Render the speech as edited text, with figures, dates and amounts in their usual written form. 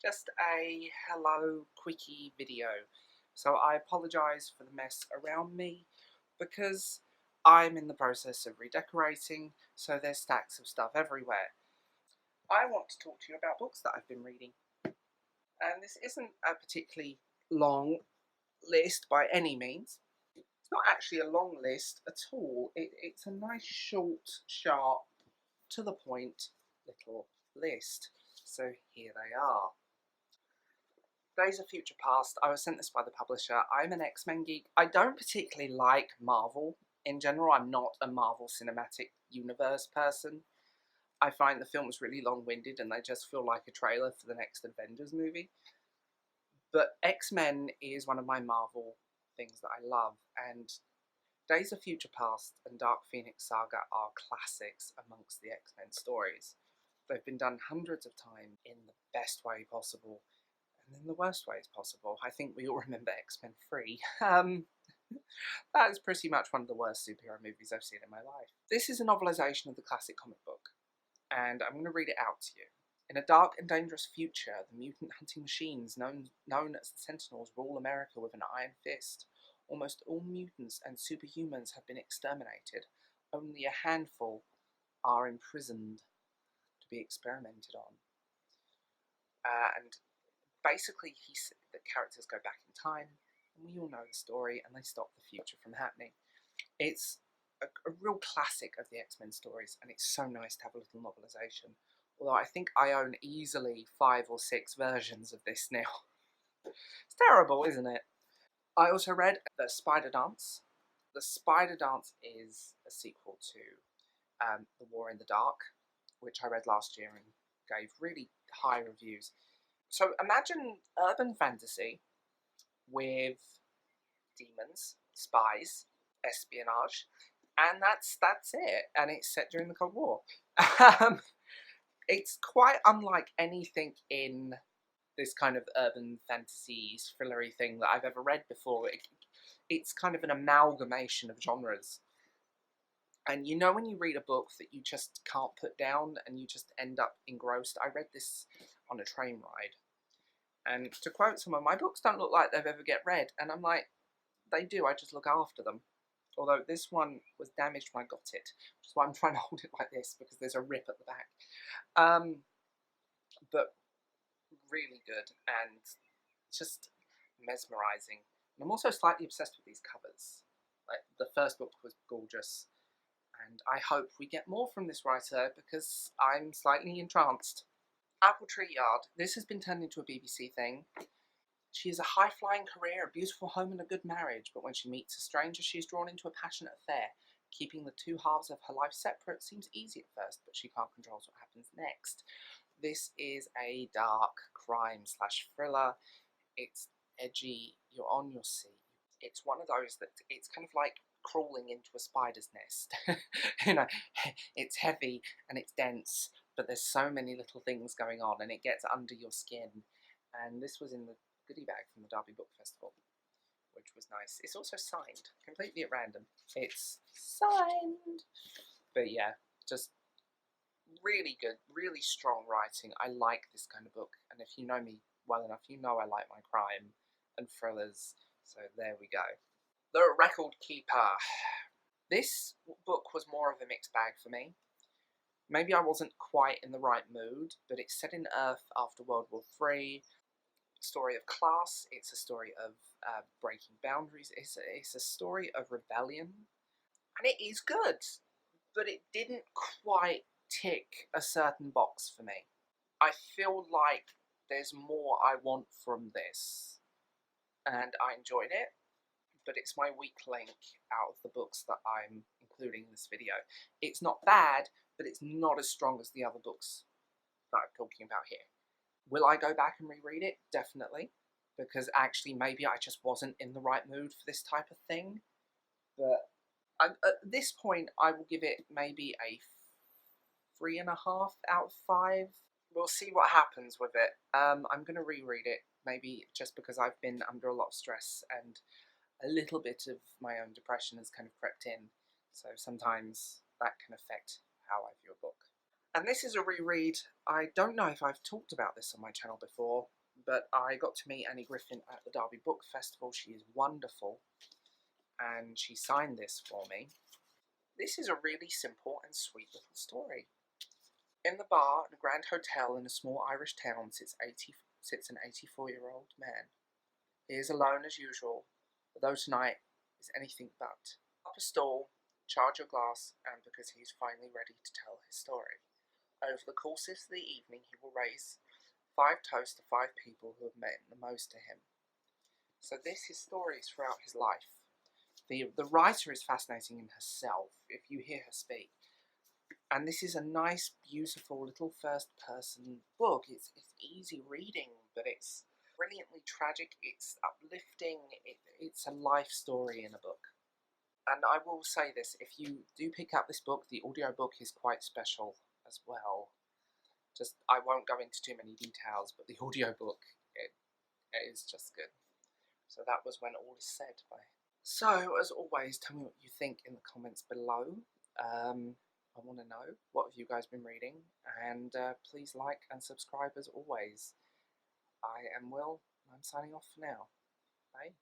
just a hello quickie video. So I apologise for the mess around me because I'm in the process of redecorating, so there's stacks of stuff everywhere. I want to talk to you about books that I've been reading. And this isn't a particularly long list by any means. It's not actually a long list at all. It's a nice, short, sharp, to the point little list. So here they are. Days of Future Past. I was sent this by the publisher. I'm an X-Men geek. I don't particularly like Marvel. In general, I'm not a Marvel Cinematic Universe person. I find the films really long-winded and they just feel like a trailer for the next Avengers movie. But X-Men is one of my Marvel things that I love, and Days of Future Past and Dark Phoenix Saga are classics amongst the X-Men stories. They've been done hundreds of times in the best way possible, and in the worst ways possible. I think we all remember X-Men 3. That is pretty much one of the worst superhero movies I've seen in my life. This is a novelisation of the classic comic book, and I'm going to read it out to you. In a dark and dangerous future, the mutant hunting machines known as the Sentinels rule America with an iron fist. Almost all mutants and superhumans have been exterminated. Only a handful are imprisoned to be experimented on. And basically, the characters go back in time, and we all know the story, and they stop the future from happening. It's a real classic of the X-Men stories, and it's so nice to have a little novelisation. Although I think I own easily 5 or 6 versions of this now. It's terrible, isn't it? I also read The Spider Dance. The Spider Dance is a sequel to The War in the Dark, which I read last year and gave really high reviews. So imagine urban fantasy with demons, spies, espionage, and that's it. And it's set during the Cold War. It's quite unlike anything in this kind of urban fantasy thrillery thing that I've ever read before. It's kind of an amalgamation of genres. And you know when you read a book that you just can't put down and you just end up engrossed? I read this on a train ride. And to quote someone, my books don't look like they've ever get read. And I'm like, they do, I just look after them. Although this one was damaged when I got it, which is why I'm trying to hold it like this, because there's a rip at the back. But really good and just mesmerising. And I'm also slightly obsessed with these covers. Like, the first book was gorgeous, and I hope we get more from this writer because I'm slightly entranced. Apple Tree Yard. This has been turned into a BBC thing. She has a high-flying career, a beautiful home and a good marriage, but when she meets a stranger, she is drawn into a passionate affair. Keeping the two halves of her life separate seems easy at first, but she can't control what happens next. This is a dark crime/thriller. It's edgy, you're on your seat. It's one of those that it's kind of like crawling into a spider's nest. You know, it's heavy and it's dense, but there's so many little things going on and it gets under your skin. And this was in the goodie bag from the Derby Book Festival, which was nice. It's also signed, completely at random. It's signed. But yeah, just really good, really strong writing. I like this kind of book, and if you know me well enough, you know I like my crime and thrillers, so there we go. The Record Keeper. This book was more of a mixed bag for me. Maybe I wasn't quite in the right mood, but it's set in Earth after World War III. Story of class, it's a story of breaking boundaries, it's a story of rebellion, and it is good, but it didn't quite tick a certain box for me. I feel like there's more I want from this, and I enjoyed it, but it's my weak link out of the books that I'm including in this video. It's not bad, but it's not as strong as the other books that I'm talking about here. Will I go back and reread it? Definitely, because actually maybe I just wasn't in the right mood for this type of thing. But at this point, I will give it maybe a 3.5 out of 5. We'll see what happens with it. I'm going to reread it, maybe just because I've been under a lot of stress and a little bit of my own depression has kind of crept in. So sometimes that can affect how I view a book. And this is a reread. I don't know if I've talked about this on my channel before, but I got to meet Annie Griffin at the Derby Book Festival. She is wonderful, and she signed this for me. This is a really simple and sweet little story. In the bar at a grand hotel in a small Irish town sits an 84-year-old man. He is alone as usual, although tonight is anything but. Up a stall, charge your glass, and because he is finally ready to tell his story. Over the course of the evening he will raise 5 toasts to 5 people who have meant the most to him. So this is stories throughout his life. The writer is fascinating in herself, if you hear her speak. And this is a nice, beautiful little first-person book. It's easy reading, but it's brilliantly tragic, it's uplifting, it's a life story in a book. And I will say this, if you do pick up this book, the audiobook is quite special as well. I won't go into too many details, but the audiobook, it is just good. So that was When All Is Said by. So, as always, tell me what you think in the comments below. I want to know, what have you guys been reading? And please like and subscribe as always. I am Will, and I'm signing off for now. Bye.